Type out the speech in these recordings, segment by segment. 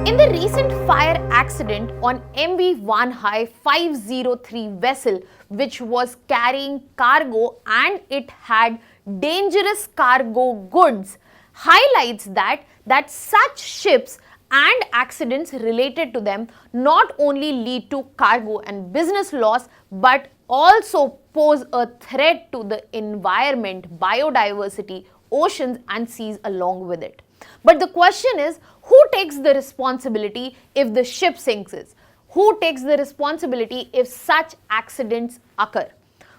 In the recent fire accident on MV Wan Hai 503 vessel, which was carrying cargo and it had dangerous cargo goods, highlights that such ships and accidents related to them not only lead to cargo and business loss but also pose a threat to the environment, biodiversity, oceans and seas along with it. But the question is, who takes the responsibility if the ship sinks? Who takes the responsibility if such accidents occur?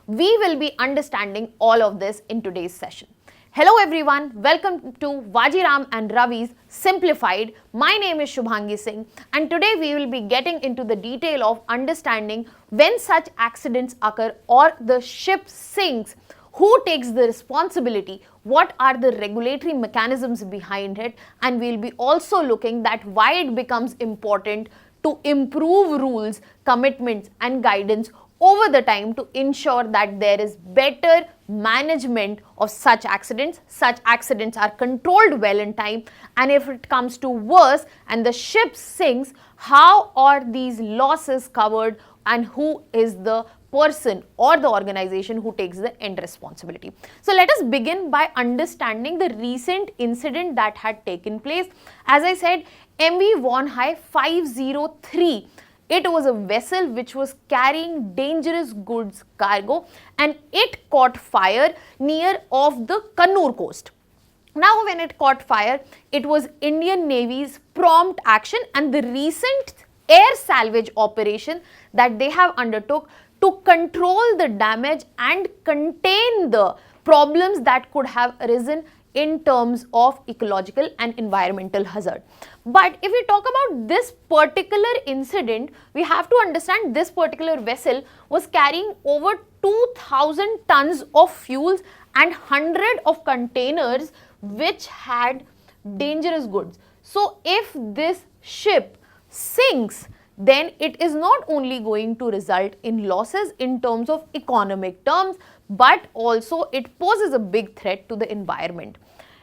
We will be understanding all of this in today's session. Hello everyone, welcome to Vajiram and Ravi's Simplified. My name is Shubhangi Singh and today we will be getting into the detail of understanding when such accidents occur or the ship sinks. Who takes the responsibility? What are the regulatory mechanisms behind it? And we'll be also looking at why it becomes important to improve rules, commitments and guidance over the time to ensure that there is better management of such accidents. Such accidents are controlled well in time, and if it comes to worse and the ship sinks, how are these losses covered and who is the person or the organization who takes the end responsibility. So let us begin by understanding the recent incident that had taken place. As I said, MV Wan Hai 503. It was a vessel which was carrying dangerous goods cargo and it caught fire near of the Kannur coast. Now when it caught fire, it was Indian Navy's prompt action and the recent air salvage operation that they have undertook to control the damage and contain the problems that could have arisen in terms of ecological and environmental hazard. But if we talk about this particular incident, we have to understand this particular vessel was carrying over 2,000 tons of fuels and 100 of containers which had dangerous goods. So if this ship sinks, then it is not only going to result in losses in terms of economic terms, but also it poses a big threat to the environment.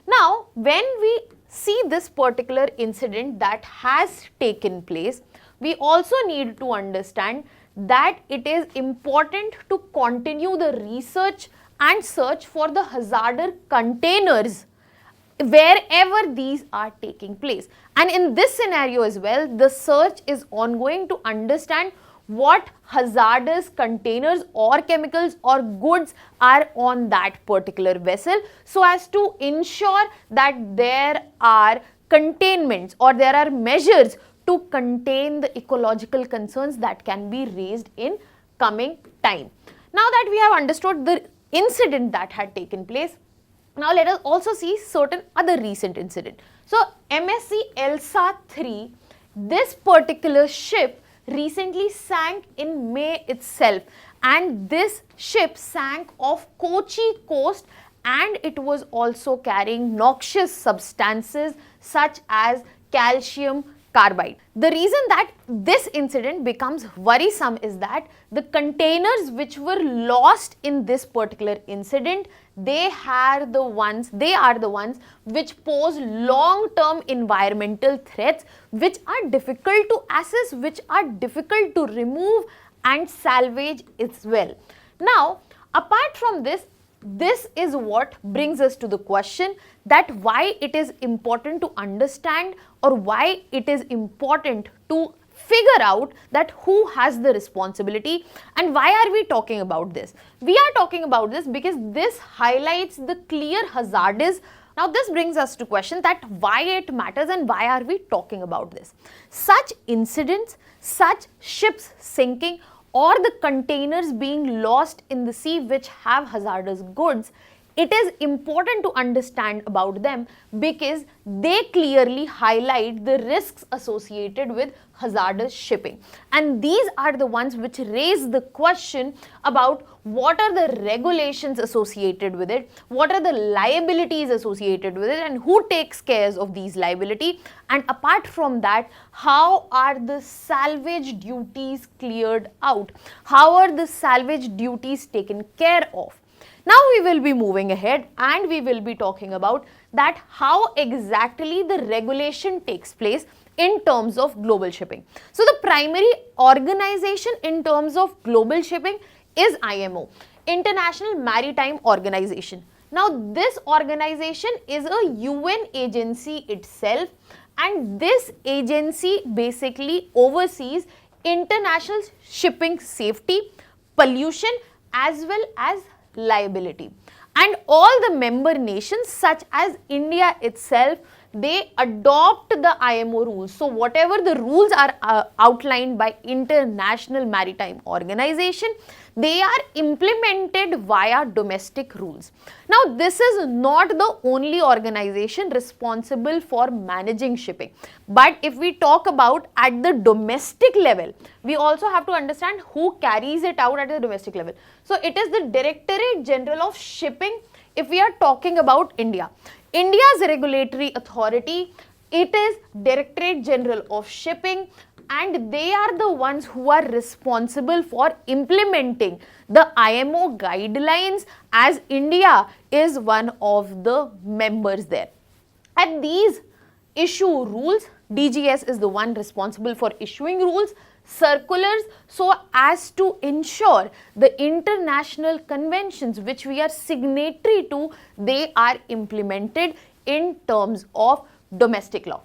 Now, when we see this particular incident that has taken place, we also need to understand that it is important to continue the research and search for the hazardous containers wherever these are taking place. And in this scenario as well, the search is ongoing to understand what hazardous containers or chemicals or goods are on that particular vessel, so as to ensure that there are containments or there are measures to contain the ecological concerns that can be raised in coming time. Now that we have understood the incident that had taken place, now let us also see certain other recent incident. So MSC ELSA 3, this particular ship recently sank in May itself, and this ship sank off Kochi coast and it was also carrying noxious substances such as calcium carbide. The reason that this incident becomes worrisome is that the containers which were lost in this particular incident, they are the ones which pose long-term environmental threats which are difficult to assess, which are difficult to remove and salvage as well. Now, apart from this, this is what brings us to the question that why it is important to understand or why it is important to figure out that who has the responsibility and why are we talking about this. We are talking about this because this highlights the clear hazards. Now this brings us to question that why it matters and why are we talking about this. Such incidents, such ships sinking or the containers being lost in the sea which have hazardous goods, it is important to understand about them because they clearly highlight the risks associated with hazardous shipping. And these are the ones which raise the question about what are the regulations associated with it, what are the liabilities associated with it, and who takes care of these liability. And apart from that, how are the salvage duties cleared out? How are the salvage duties taken care of? Now we will be moving ahead and we will be talking about that how exactly the regulation takes place in terms of global shipping. So the primary organization in terms of global shipping is IMO, International Maritime Organization. Now this organization is a UN agency itself, and this agency basically oversees international shipping safety, pollution as well as liability. And all the member nations such as India itself, they adopt the IMO rules. So whatever the rules are outlined by International Maritime Organization, they are implemented via domestic rules. Now this is not the only organization responsible for managing shipping, but if we talk about at the domestic level, we also have to understand who carries it out at the domestic level. So it is the Directorate General of Shipping. If we are talking about India, India's regulatory authority, it is Directorate General of Shipping, and they are the ones who are responsible for implementing the IMO guidelines, as India is one of the members there. And these issue rules, DGS is the one responsible for issuing rules, circulars, so as to ensure the international conventions which we are signatory to, they are implemented in terms of domestic law.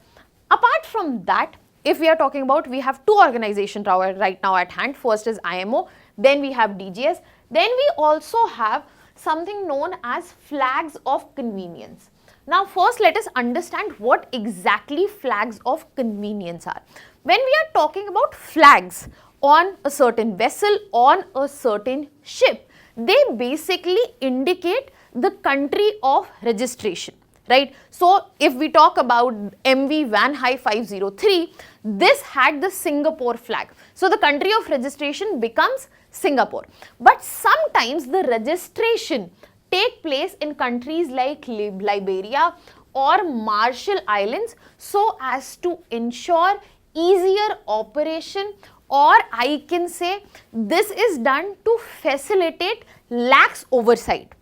Apart from that, if we are talking about, we have two organizations right now at hand. First is IMO, then we have DGS, then we also have something known as flags of convenience. Now first let us understand what exactly flags of convenience are. When we are talking about flags on a certain vessel, on a certain ship, they basically indicate the country of registration, right? So if we talk about MV Wan Hai 503, this had the Singapore flag. So the country of registration becomes Singapore. But sometimes the registration take place in countries like Liberia or Marshall Islands, so as to ensure easier operation, or I can say this is done to facilitate lax oversight.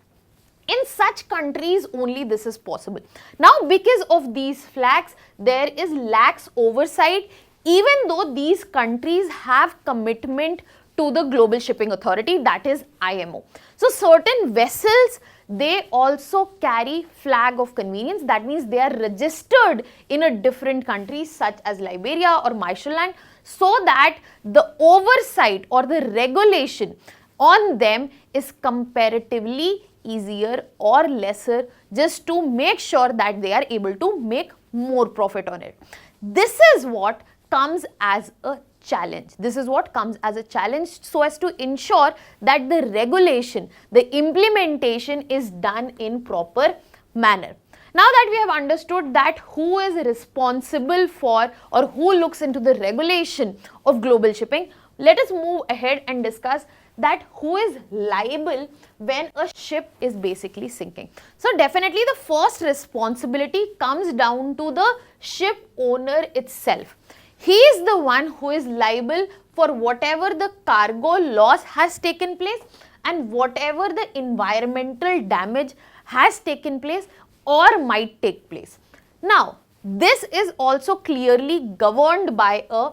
In such countries only this is possible. Now because of these flags, there is lax oversight, even though these countries have commitment to the Global Shipping Authority, that is IMO. So certain vessels, they also carry flag of convenience. That means they are registered in a different country such as Liberia or Marshall, so that the oversight or the regulation on them is comparatively easier or lesser, just to make sure that they are able to make more profit on it. This is what comes as a challenge. This is what comes as a challenge, so as to ensure that the regulation, the implementation is done in proper manner. Now that we have understood that who is responsible for or who looks into the regulation of global shipping, let us move ahead and discuss that who is liable when a ship is basically sinking. So definitely the first responsibility comes down to the ship owner itself. He is the one who is liable for whatever the cargo loss has taken place and whatever the environmental damage has taken place or might take place. Now, this is also clearly governed by a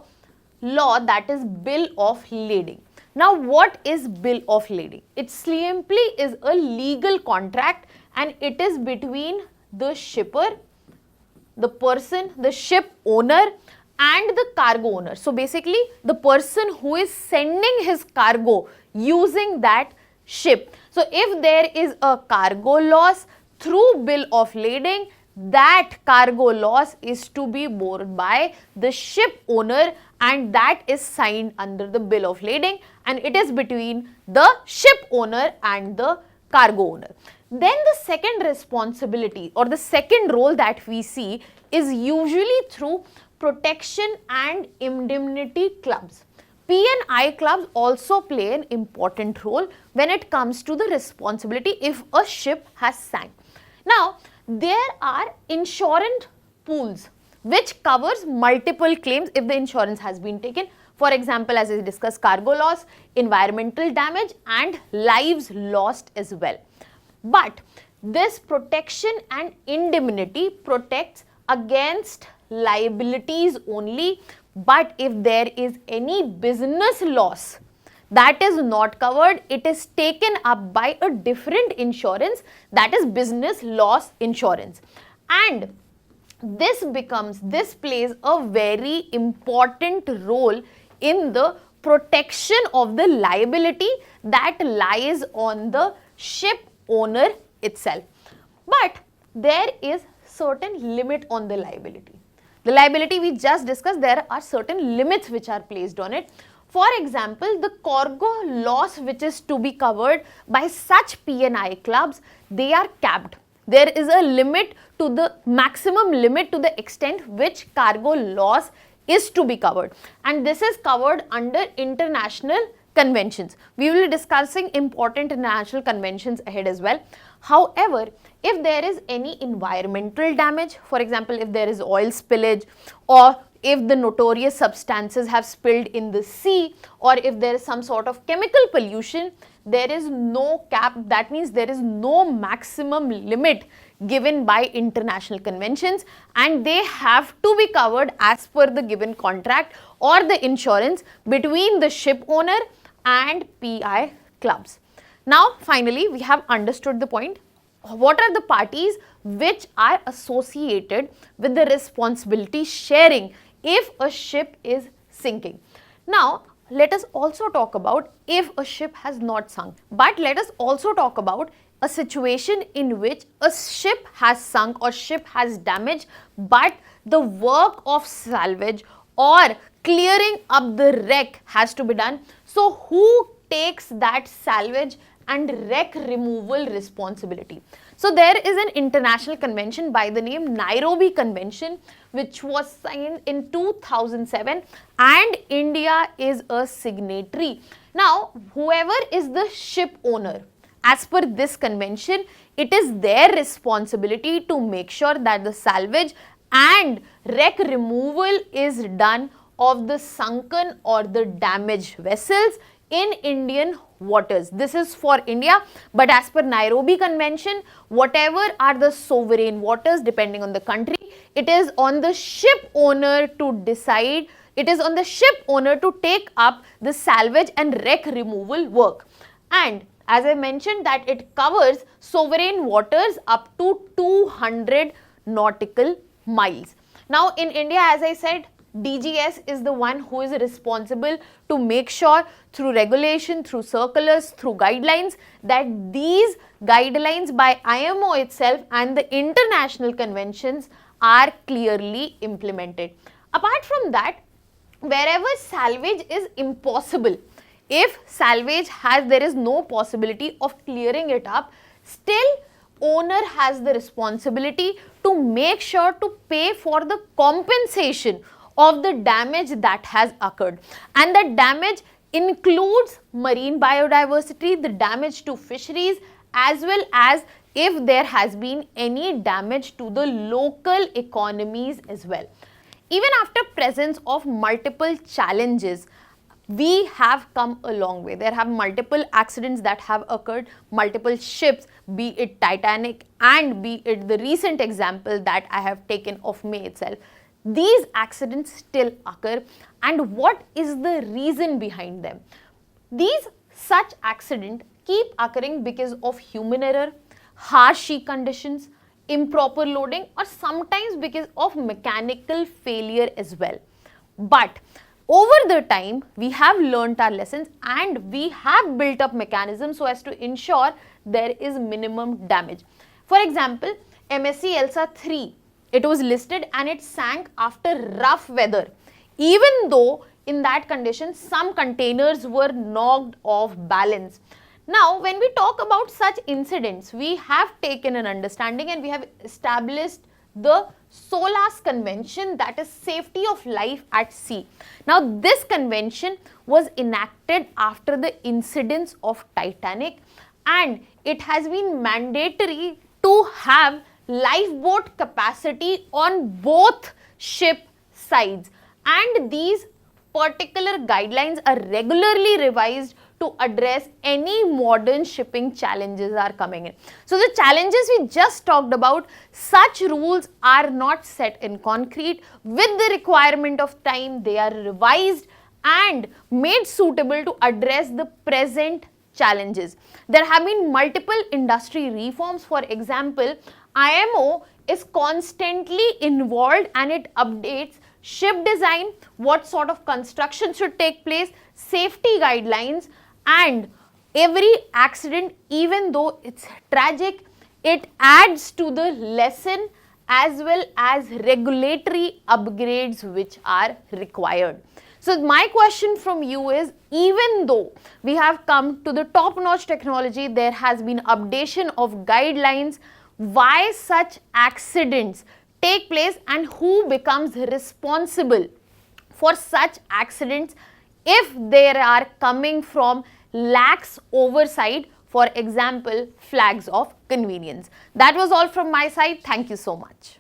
law, that is Bill of Lading. Now, what is Bill of Lading? It simply is a legal contract, and it is between the shipper, the person, the ship owner, and the cargo owner. So basically the person who is sending his cargo using that ship. So if there is a cargo loss through Bill of Lading, that cargo loss is to be borne by the ship owner, and that is signed under the Bill of Lading, and it is between the ship owner and the cargo owner. Then the second responsibility or the second role that we see is usually through protection and indemnity clubs. P&I clubs also play an important role when it comes to the responsibility if a ship has sank. Now, there are insurance pools which covers multiple claims if the insurance has been taken. For example, as I discussed, cargo loss, environmental damage, and lives lost as well. But this protection and indemnity protects against liabilities only, but if there is any business loss that is not covered, it is taken up by a different insurance, that is business loss insurance. And this plays a very important role in the protection of the liability that lies on the ship owner itself. But there is certain limit on the liability. The liability we just discussed, there are certain limits which are placed on it. For example, the cargo loss which is to be covered by such P&I clubs, they are capped. There is a limit to the maximum limit to the extent which cargo loss is to be covered, and this is covered under international conventions. We will be discussing important international conventions ahead as well. However, if there is any environmental damage, for example, if there is oil spillage, or if the notorious substances have spilled in the sea, or if there is some sort of chemical pollution, there is no cap. That means there is no maximum limit given by international conventions, and they have to be covered as per the given contract or the insurance between the ship owner and P&I clubs. Now, finally, we have understood the point. What are the parties which are associated with the responsibility sharing if a ship is sinking? Now, let us also talk about if a ship has not sunk, but let us also talk about a situation in which a ship has sunk or ship has damaged, but the work of salvage or clearing up the wreck has to be done. So, who takes that salvage and wreck removal responsibility? So, there is an international convention by the name Nairobi Convention, which was signed in 2007, and India is a signatory. Now, whoever is the ship owner, as per this convention, it is their responsibility to make sure that the salvage and wreck removal is done of the sunken or the damaged vessels in Indian waters. This is for India, but as per Nairobi Convention, whatever are the sovereign waters depending on the country, it is on the ship owner to decide, it is on the ship owner to take up the salvage and wreck removal work. And as I mentioned that it covers sovereign waters up to 200 nautical miles. Now in India, as I said, DGS is the one who is responsible to make sure through regulation, through circulars, through guidelines, that these guidelines by IMO itself and the international conventions are clearly implemented. Apart from that, wherever salvage is impossible, if salvage there is no possibility of clearing it up, still owner has the responsibility to make sure to pay for the compensation of the damage that has occurred, and that damage includes marine biodiversity, the damage to fisheries, as well as if there has been any damage to the local economies as well. Even after presence of multiple challenges, we have come a long way. There have multiple accidents that have occurred, multiple ships, be it Titanic and be it the recent example that I have taken of May itself. These accidents still occur, and what is the reason behind them? These such accidents keep occurring because of human error, harsh sea conditions, improper loading, or sometimes because of mechanical failure as well. But over the time, we have learnt our lessons and we have built up mechanisms so as to ensure there is minimum damage. For example, MSC ELSA 3, it was listed and it sank after rough weather, even though in that condition some containers were knocked off balance. Now, when we talk about such incidents, we have taken an understanding and we have established the SOLAS convention, that is safety of life at sea. Now, this convention was enacted after the incidents of Titanic, and it has been mandatory to have lifeboat capacity on both ship sides, and these particular guidelines are regularly revised to address any modern shipping challenges are coming in. So the challenges we just talked about, such rules are not set in concrete. With the requirement of time, they are revised and made suitable to address the present challenges. There have been multiple industry reforms. For example, IMO is constantly involved and it updates ship design, what sort of construction should take place, safety guidelines, and every accident, even though it's tragic, it adds to the lesson as well as regulatory upgrades which are required. So my question from you is, even though we have come to the top-notch technology, there has been updation of guidelines, why such accidents take place and who becomes responsible for such accidents if they are coming from lax oversight, for example, flags of convenience. That was all from my side. Thank you so much.